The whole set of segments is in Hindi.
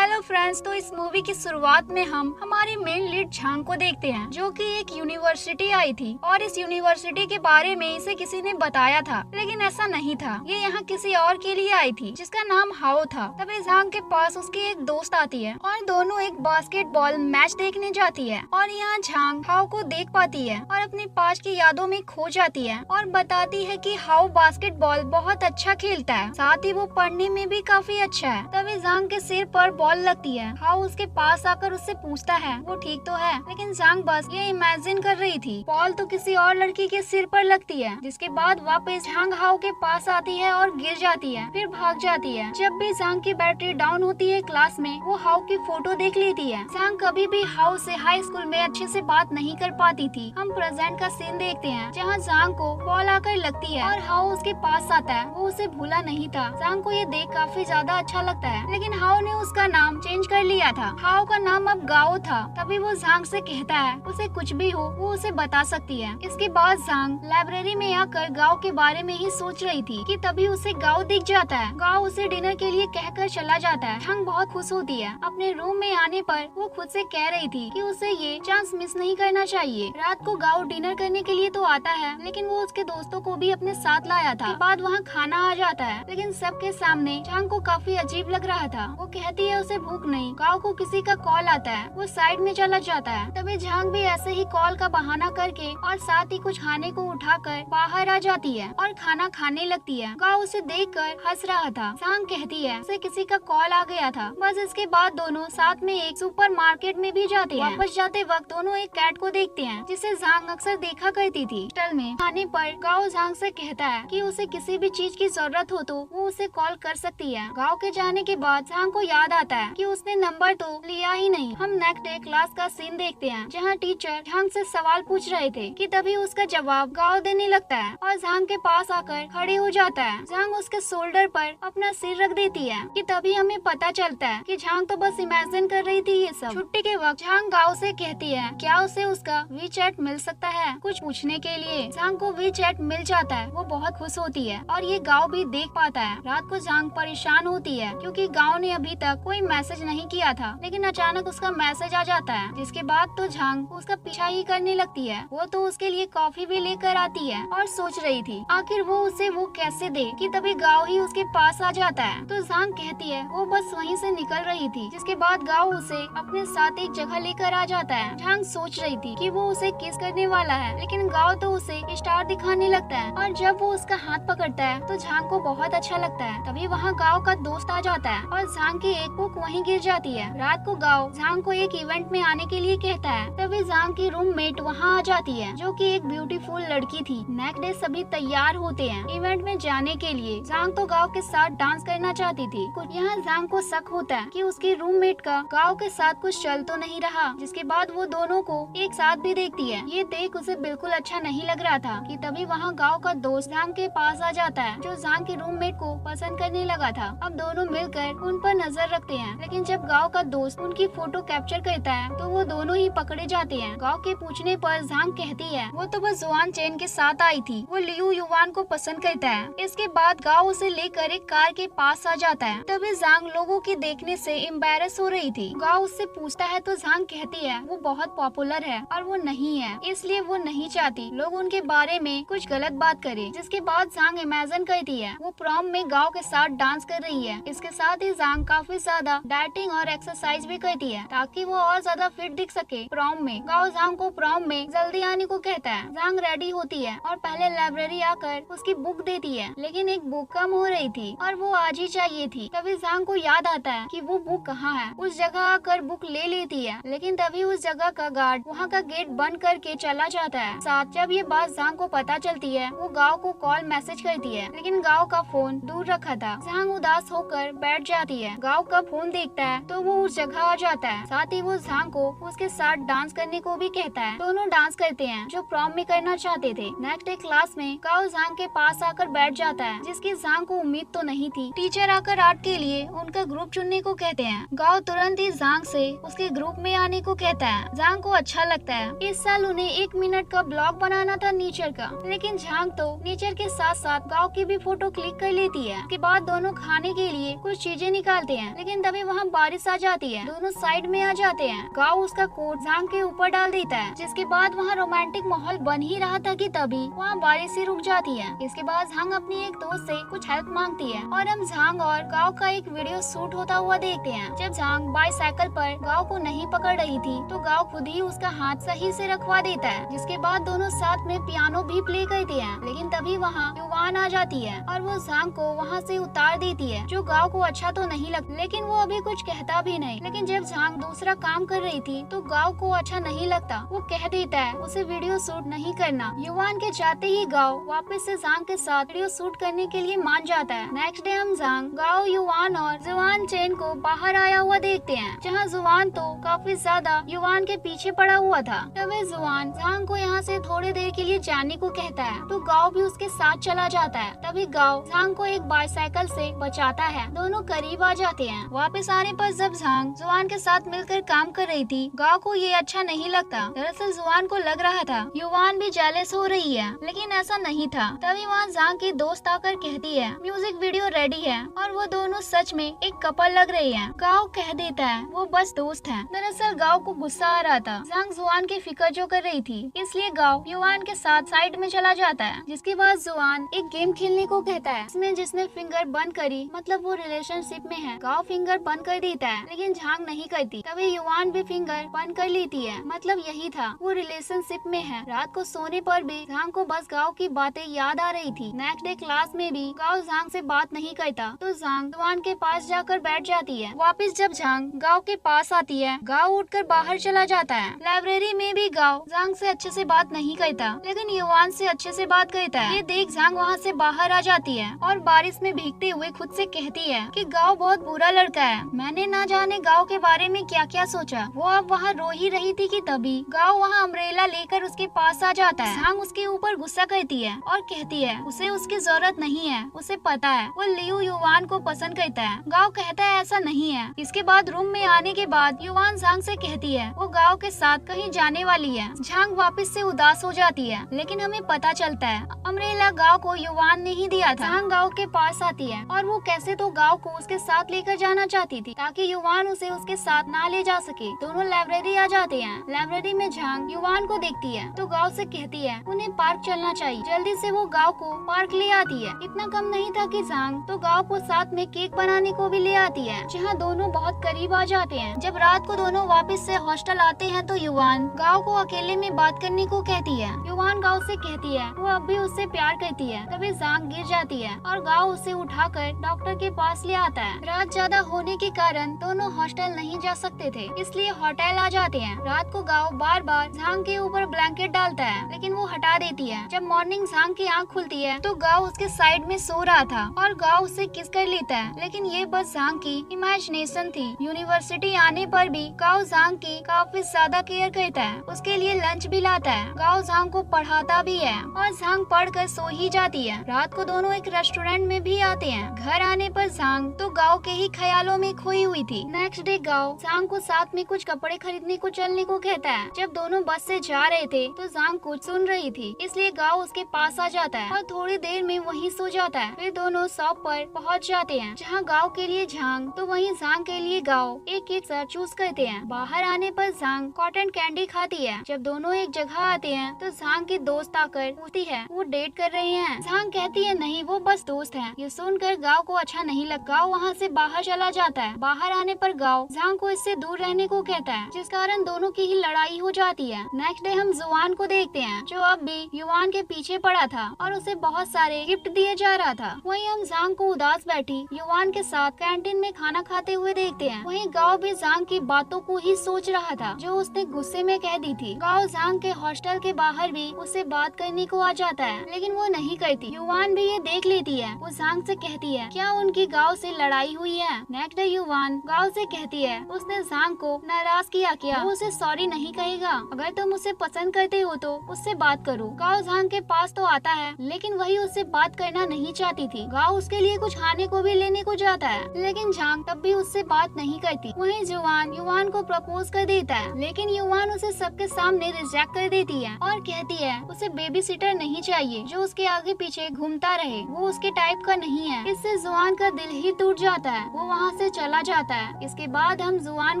हेलो फ्रेंड्स, तो इस मूवी की शुरुआत में हम हमारी मेन लीड झांग को देखते हैं, जो कि एक यूनिवर्सिटी आई थी और इस यूनिवर्सिटी के बारे में इसे किसी ने बताया था, लेकिन ऐसा नहीं था। ये यहाँ किसी और के लिए आई थी जिसका नाम हाओ था। तभी झांग के पास उसकी एक दोस्त आती है और दोनों एक बास्केटबॉल मैच देखने जाती है और यहाँ झांग हाओ को देख पाती है और अपनी पास की यादों में खो जाती है और बताती है कि हाओ बास्केटबॉल बहुत अच्छा खेलता है, साथ ही वो पढ़ने में भी काफी अच्छा है। तभी झांग के सिर पर बॉल लगती है। हाओ उसके पास आकर उससे पूछता है वो ठीक तो है, लेकिन झांग बस ये इमेजिन कर रही थी। बॉल तो किसी और लड़की के सिर पर लगती है, जिसके बाद वापस झांग हाओ के पास आती है और गिर जाती है, फिर भाग जाती है। जब भी झांग की बैटरी डाउन होती है क्लास में, वो हाओ की फोटो देख लेती है। झांग कभी भी हाओ से हाई स्कूल में अच्छे से बात नहीं कर पाती थी। हम प्रेजेंट का सीन देखते हैं जहाँ झांग को बॉल आकर लगती है और हाओ उसके पास आता है। वो उसे भूला नहीं था। झांग को ये देख काफी ज्यादा अच्छा लगता है, लेकिन हाओ ने उसका नाम चेंज कर लिया था। हाओ का नाम अब गाओ था। तभी वो झांग से कहता है उसे कुछ भी हो वो उसे बता सकती है। इसके बाद झांग लाइब्रेरी में आकर गाओ के बारे में ही सोच रही थी कि तभी उसे गाओ दिख जाता है। गाओ उसे डिनर के लिए कहकर चला जाता है। झांग बहुत खुश होती है। अपने रूम में आने पर वो खुद से कह रही थी कि उसे ये चांस मिस नहीं करना चाहिए। रात को गाओ डिनर करने के लिए तो आता है, लेकिन वो उसके दोस्तों को भी अपने साथ लाया था। बाद वहाँ खाना आ जाता है, लेकिन सबके सामने झांग को काफी अजीब लग रहा था। वो कहती है उसे भूख नहीं। गाओ को किसी का कॉल आता है, वो साइड में चला जाता है। तभी झांग भी ऐसे ही कॉल का बहाना करके और साथ ही कुछ खाने को उठाकर बाहर आ जाती है और खाना खाने लगती है। गाओ उसे देखकर हंस रहा था। झांग कहती है उसे किसी का कॉल आ गया था। बस इसके बाद दोनों साथ में एक सुपरमार्केट में भी जाते हैं। वापस जाते वक्त दोनों एक कैट को देखते हैं, जिसे झांग अक्सर देखा करती थी। होटल में खाने पर गाओ झांग से कहता है कि उसे किसी भी चीज की जरूरत हो तो वो उसे कॉल कर सकती है। गाओ के जाने के बाद झांग को याद आता है कि उसने नंबर तो लिया ही नहीं। हम नेक्स्ट डे क्लास का सीन देखते हैं, जहाँ टीचर झांग से सवाल पूछ रहे थे कि तभी उसका जवाब गाओ देने लगता है और झांग के पास आकर खड़े हो जाता है। झांग उसके शोल्डर पर अपना सिर रख देती है कि तभी हमें पता चलता है कि झांग तो बस इमेजिन कर रही थी ये सब। छुट्टी के वक्त झांग गाओ से कहती है क्या उसे उसका वीचैट मिल सकता है कुछ पूछने के लिए। झांग को वीचैट मिल जाता है। वो बहुत खुश होती है और ये गाओ भी देख पाता है। रात को झांग परेशान होती है क्योंकि गाओ ने अभी तक कोई मैसेज नहीं किया था, लेकिन अचानक उसका मैसेज आ जाता है, जिसके बाद तो झांग उसका पीछा ही करने लगती है। वो तो उसके लिए कॉफी भी लेकर आती है और सोच रही थी आखिर वो उसे वो कैसे दे कि तभी गाओ ही उसके पास आ जाता है। तो झांग कहती है वो बस वहीं से निकल रही थी, जिसके बाद गाओ उसे अपने साथ एक जगह लेकर आ जाता है। झांग सोच रही थी कि वो उसे किस करने वाला है, लेकिन गाओ तो उसे स्टार दिखाने लगता है और जब वो उसका हाथ पकड़ता है तो झांग को बहुत अच्छा लगता है। तभी वहाँ गाओ का दोस्त आ जाता है और झांग की एक बुक वहीं गिर जाती है। रात को गाओ झांग को एक इवेंट में आने के लिए कहता है। तभी झांग की रूममेट वहाँ आ जाती है, जो कि एक ब्यूटीफुल लड़की थी। नेक्स्ट डे सभी तैयार होते हैं इवेंट में जाने के लिए। झांग तो गाओ के साथ डांस करना चाहती थी। यहाँ झांग को शक होता है कि उसकी रूममेट का गाओ के साथ कुछ चल तो नहीं रहा, जिसके बाद वो दोनों को एक साथ भी देखती है। ये देख उसे बिल्कुल अच्छा नहीं लग रहा था कि तभी वहाँ गाओ का दोस्त झांग के पास आ जाता है, जो झांग की रूममेट को पसंद करने लगा था। अब दोनों मिलकर उन पर नजर रखते हैं, लेकिन जब गाओ का दोस्त उनकी फोटो कैप्चर करता है तो वो दोनों ही पकड़े जाते हैं। गाओ के पूछने पर झांग कहती है वो तो बस जुआन चेन के साथ आई थी, वो लियू युवान को पसंद करता है। इसके बाद गाओ उसे लेकर एक कार के पास आ जाता है। तभी झांग लोगों के देखने से एम्बैरस हो रही थी। गाओ उससे पूछता है तो झांग कहती है वो बहुत पॉपुलर है और वो नहीं है, इसलिए वो नहीं चाहती लोग उनके बारे में कुछ गलत बात करे। जिसके बाद झांग इमेजिन करती है वो प्रॉम में गाओ के साथ डांस कर रही है। इसके साथ ही झांग काफी ज्यादा डाइटिंग और एक्सरसाइज भी करती है ताकि वो और ज्यादा फिट दिख सके प्रॉम में। गाओ झांग को प्रॉम में जल्दी आने को कहता है। झांग रेडी होती है और पहले लाइब्रेरी आकर उसकी बुक देती है, लेकिन एक बुक कम हो रही थी और वो आज ही चाहिए थी। तभी झांग को याद आता है कि वो बुक कहाँ है। उस जगह आकर बुक ले लेती है, लेकिन तभी उस जगह का गार्ड वहाँ का गेट बंद करके चला जाता है। साथ जब ये बात झांग को पता चलती है, वो गाओ को कॉल मैसेज करती है, लेकिन गाओ का फोन दूर रखा था। झांग उदास होकर बैठ जाती है। गाओ का फोन देखता है तो वो उस जगह आ जाता है। साथ ही वो झांग को उसके साथ डांस करने को भी कहता है। दोनों डांस करते हैं जो प्रॉम में करना चाहते थे। नेक्स्ट डे क्लास में गाओ झांग के पास आकर बैठ जाता है, जिसकी झांग को उम्मीद तो नहीं थी। टीचर आकर आर्ट के लिए उनका ग्रुप चुनने को कहते हैं। गाओ तुरंत ही झांग से उसके ग्रुप में आने को कहता है। झांग को अच्छा लगता है। इस साल उन्हें 1 मिनट का ब्लॉग बनाना था नेचर का, लेकिन झांग तो नेचर के साथ साथ गाओ की भी फोटो क्लिक कर लेती है। उसके बाद दोनों खाने के लिए कुछ चीजें निकालते हैं, लेकिन तभी वहाँ बारिश आ जाती है। दोनों साइड में आ जाते हैं। गाओ उसका कोट झांग के ऊपर डाल देता है, जिसके बाद वहाँ रोमांटिक माहौल बन ही रहा था कि तभी वहाँ बारिश ही रुक जाती है। इसके बाद झांग अपनी एक दोस्त से कुछ हेल्प मांगती है और हम झांग और गाओ का एक वीडियो शूट होता हुआ देखते हैं। जब झांग बाईसाइकिल पर गाओ को नहीं पकड़ रही थी तो गाओ खुद ही उसका हाथ सही से रखवा देता है, जिसके बाद दोनों साथ में पियानो भी प्ले करते हैं। लेकिन तभी वहाँ युवान आ जाती है और वो झांग को वहाँ से उतार देती है, जो गाओ को अच्छा तो नहीं लगता, लेकिन वो अभी कुछ कहता भी नहीं। लेकिन जब झांग दूसरा काम कर रही थी तो गाओ को अच्छा नहीं लगता। वो कह देता है उसे वीडियो शूट नहीं करना। युवान के जाते ही गाओ वापस से झांग के साथ वीडियो शूट करने के लिए मान जाता है। नेक्स्ट डे हम झांग, गाओ, युवान और जुआन चेन को बाहर आया हुआ देखते हैं, जहाँ जुआन तो काफी ज्यादा युवान के पीछे पड़ा हुआ था। तभी जुआन झांग को यहाँ से थोड़ी देर के लिए जाने को कहता है तो गाओ भी उसके साथ चला जाता है। तभी गाओ झांग को एक बाईसाइकिल से बचाता है। दोनों करीब आ जाते हैं। वापस आने पर जब झांग जुआन के साथ मिलकर काम कर रही थी, गाओ को ये अच्छा नहीं लगता। दरअसल जुआन को लग रहा था युवान भी जेलस हो रही है, लेकिन ऐसा नहीं था। तभी वहाँ झांग की दोस्त आकर कहती है म्यूजिक वीडियो रेडी है और वो दोनों सच में एक कपल लग रहे हैं। गाओ कह देता है वो बस दोस्त हैं। दरअसल गाओ को गुस्सा आ रहा था झांग जुआन की फिक्र जो कर रही थी, इसलिए गाओ युवान के साथ साइड में चला जाता है। जिसके बाद जुआन एक गेम खेलने को कहता है, इसमें जिसने फिंगर बंद करी मतलब वो रिलेशनशिप में है। गाओ फिंगर बंद कर देता है, लेकिन झांग नहीं करती। तभी युवान भी फिंगर बंद कर लेती है, मतलब यही था वो रिलेशनशिप में है। रात को सोने पर भी झांग को बस गाओ की बातें याद आ रही थी। नेक्स्ट डे क्लास में भी गाओ झांग से बात नहीं करता तो झांग जुआन के पास जाकर बैठ जाती है। वापस जब झांग गाओ के पास आती है, गाओ उठकर बाहर चला जाता है। लाइब्रेरी में भी गाओ झांग से अच्छे से बात नहीं करता, लेकिन युवान से अच्छे से बात करता है। ये देख झांग वहाँ से बाहर आ जाती है और बारिश में भीगते हुए खुद से कहती है कि गाओ बहुत बुरा लड़का है। मैंने ना जाने गाओ के बारे में क्या क्या सोचा। वो अब वहाँ रो ही रही थी कि तभी गाओ वहाँ अम्ब्रेला लेकर उसके पास आ जाता है। झांग उसके ऊपर गुस्सा करती है और कहती है उसे उसकी जरूरत नहीं है, उसे पता है वो लियू युवान को पसंद करता है। गाओ कहता है ऐसा नहीं है। इसके बाद रूम में आने के बाद युवान झांग से कहती है वो गाओ के साथ कहीं जाने वाली है। झांग वापस से उदास हो जाती है, लेकिन हमें पता चलता है अम्ब्रेला गाओ को युवान ने ही दिया था। झांग गाओ के पास आती है और वो कैसे तो गाओ को उसके साथ लेकर जाना चाहती थी ताकि युवान उसे उसके साथ ना ले जा सके। दोनों लाइब्रेरी आ जाते हैं। लाइब्रेरी में झांग युवान को देखती है तो गाओ से कहती है उन्हें पार्क चलना चाहिए। जल्दी से वो गाओ को पार्क ले आती है। इतना कम नहीं था कि झांग तो गाओ को साथ में केक बनाने को भी ले आती है, जहाँ दोनों बहुत करीब आ जाते हैं। जब रात को दोनों वापस से हॉस्टल आते हैं तो युवान गाओ को अकेले में बात करने को कहती है। युवान गाओ से कहती है वो अब भी उससे प्यार करती है। तभी झांग गिर जाती है और गाओ उसे उठाकर डॉक्टर के पास ले आता है। रात ज्यादा होने के कारण दोनों हॉस्टल नहीं जा सकते थे, इसलिए होटल आ जाते हैं। रात को गाओ बार बार झांग के ऊपर ब्लैंकेट डालता है, लेकिन वो हटा देती है। जब मॉर्निंग झांग की आंख खुलती है तो गाओ उसके साइड में सो रहा था और गाओ उसे किस कर लेता है, लेकिन ये बस झांग की इमेजिनेशन थी। यूनिवर्सिटी आने पर भी गाओ झांग की काफी ज्यादा केयर करता है, उसके लिए लंच भी लाता है। गाओ झांग को पढ़ाता भी है और झांग पढ़कर सो ही जाती है। रात को दोनों एक रेस्टोरेंट में भी आते हैं। घर आने पर झांग तो गाओ के ही ख्यालों में खोई हुई थी। नेक्स्ट डे गाओ झांग को साथ में कुछ कपड़े खरीदने को चलने को कहता है। जब दोनों बस से जा रहे थे तो झांग कुछ सुन रही थी, इसलिए गाओ उसके पास आ जाता है और थोड़ी देर में वहीं सो जाता है। फिर दोनों शॉप पर पहुंच जाते हैं, जहां गाओ के लिए झांग तो वहीं झांग के लिए गाओ एक केक चूज करते हैं। बाहर आने पर झांग कॉटन कैंडी खाती है। जब दोनों एक जगह आते हैं तो झांग की दोस्त आकर पूछती है वो डेट कर रहे हैं। झांग कहती है नहीं, वो बस दोस्त हैं। ये सुनकर गाओ को अच्छा नहीं लगा। गाओ वहाँ से बाहर चला जाता है। बाहर आने पर गाओ झांग को इससे दूर रहने को कहता है, जिस कारण दोनों की ही लड़ाई हो जाती है। नेक्स्ट डे हम जुआन को देखते हैं, जो अब भी युवान के पीछे पड़ा था और उसे बहुत सारे गिफ्ट दिए जा रहा था। वहीं हम झांग को उदास बैठी युवान के साथ कैंटीन में खाना खाते हुए देखते हैं। वहीं गाओ भी झांग की बातों को ही सोच रहा था, जो उसने गुस्से में कह दी थी। गाओ झांग के हॉस्टल के बाहर भी उससे बात करने को आ जाता है, लेकिन वो नहीं करती। युवान भी ये देख लेती है। वो झांग से कहती है क्या उनकी गाओ से लड़ाई हुई है। नेक्स्ट डे युवान गाओ से कहती है उसने झांग को नाराज किया क्या, वो उसे सॉरी नहीं कहेगा। अगर तुम उसे पसंद करते हो तो उससे बात करो। गाओ झांग के पास तो आता है, लेकिन वही उससे बात करना नहीं चाहती थी। गाओ उसके लिए कुछ खाने को भी लेने को जाता है, लेकिन झांग तब भी उससे बात नहीं करती। वहीं जुआन युवान को प्रपोज कर देता है, लेकिन युवान उसे सबके सामने रिजेक्ट कर देती है और कहती है उसे बेबी सिटर नहीं चाहिए जो उसके आगे पीछे घूमता रहे, वो उसके टाइप का नहीं है। इससे जुआन का दिल ही टूट जाता है, वो वहाँ से चला जाता है। इसके बाद हम जुआन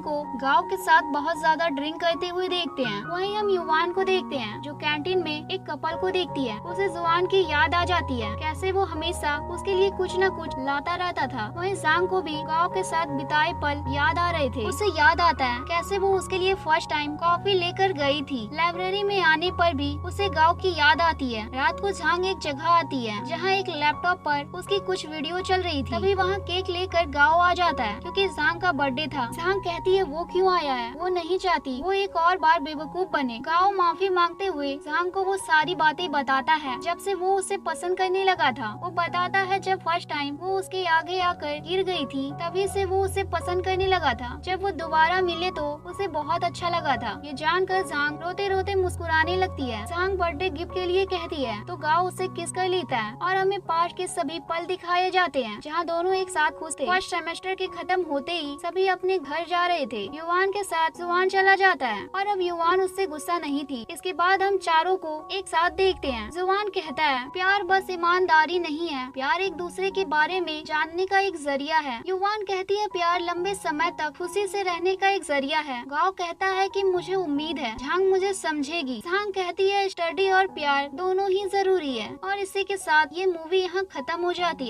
को गाँव के साथ बहुत ज्यादा ड्रिंक करते हुए देखते हैं। वहीं हम युवान को देखते हैं जो कैंटीन में एक कपल को देखती है। उसे जुआन की याद आ जाती है, कैसे वो हमेशा उसके लिए कुछ न कुछ लाता रहता था। वहीं जांग को भी गाँव के साथ बिताए पल याद आ रहे थे। उसे याद आता है कैसे वो उसके लिए फर्स्ट टाइम कॉफी लेकर गई थी। लाइब्रेरी में आने पर भी उसे गाँव की याद आती है। रात को जांग एक जगह आती है जहाँ एक लैपटॉप पर उसकी कुछ वीडियो चल रही थी। तभी वहाँ केक लेकर गाँव आ जाता है क्योंकि जांग का बर्थडे था। जांग कहती है वो क्यों आया है, वो नहीं चाहती वो एक और बार बेवकूफ बने। गाँव माफी मांगते हुए जांग को वो सारी बातें बताता है जब से वो उसे पसंद करने लगा था। वो बताता है जब फर्स्ट टाइम वो उसके आगे आकर गिर गई थी तभी से वो उसे पसंद करने लगा था। जब वो दोबारा मिले तो उसे बहुत अच्छा लगा था। ये जानकर जांग रोते रोते मुस्कुराने लगती है। जांग बर्थडे गिफ्ट के लिए कहती है तो गाँव उसे किस कर लेता है और हमें पास के सभी पल दिखाए जाते हैं जहाँ दोनों एक साथ खुश थे। फर्स्ट सेमेस्टर के खत्म होते ही सभी अपने घर जा रहे थे। युवान के साथ जुआन चला जाता है और अब युवान उससे गुस्सा नहीं थी। इसके बाद हम चारों को एक साथ देखते हैं। जुआन कहता है प्यार बस ईमानदारी नहीं है, प्यार एक दूसरे के बारे में जानने का एक जरिया है। युवान कहती है प्यार लंबे समय तक खुशी से रहने का एक जरिया है। गाँव कहता है कि मुझे उम्मीद है झांग मुझे समझेगी। झांग कहती है स्टडी और प्यार दोनों ही जरूरी है। और इसी के साथ ये मूवी यहाँ खत्म हो जाती है।